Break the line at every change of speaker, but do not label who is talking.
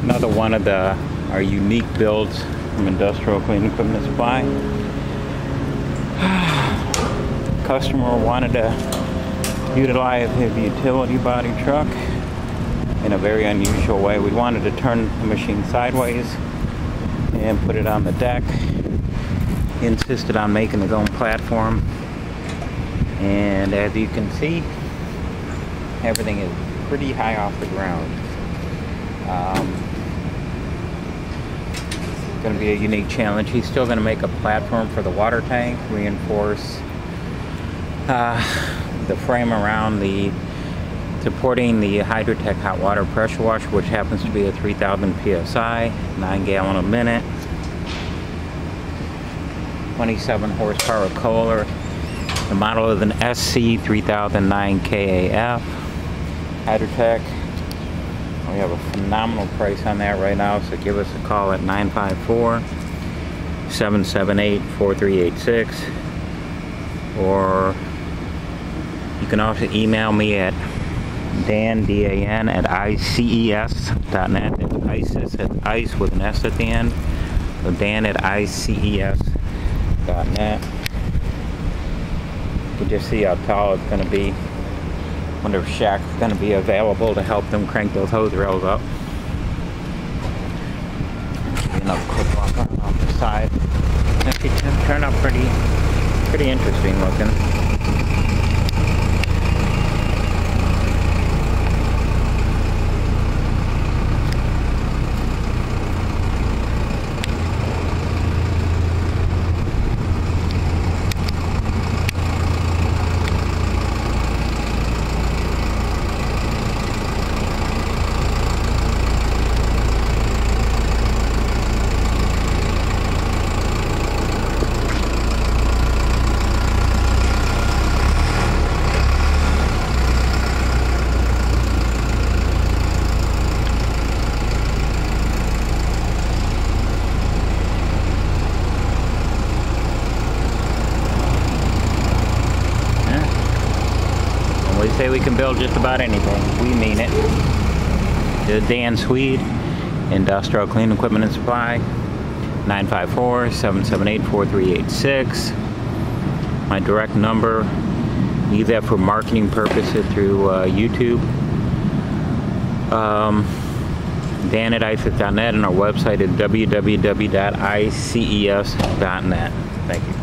Another one of our unique builds from Industrial Clean Equipment Supply. Customer wanted to utilize his utility body truck in a very unusual way. We wanted to turn the machine sideways and put it on the deck. He insisted on making his own platform, and as you can see, everything is pretty high off the ground. It's going to be a unique challenge. He's still going to make a platform for the water tank, reinforce the frame around the supporting the Hydro Tek hot water pressure washer, which happens to be a 3000 psi, 9 gallon a minute, 27 horsepower Kohler. The model is an SC 3009 KAF Hydro Tek. We have a phenomenal price on that right now, so give us a call at 954-778-4386, or you can also email me at Dan, D-A-N, at ICES.net. It's ICES, it's ice with an S at the end. So Dan at ICES.net. You can just see how tall it's going to be. Wonder if Shaq's going to be available to help them crank those hose rails up. Another quick walk off the side. Actually turned out pretty interesting looking. We say we can build just about anything. We mean it. This is Dan Swede, Industrial Clean Equipment and Supply, 954-778-4386. My direct number. Use that for marketing purposes through YouTube. Dan at ICES.net, and our website is www.ices.net. Thank you.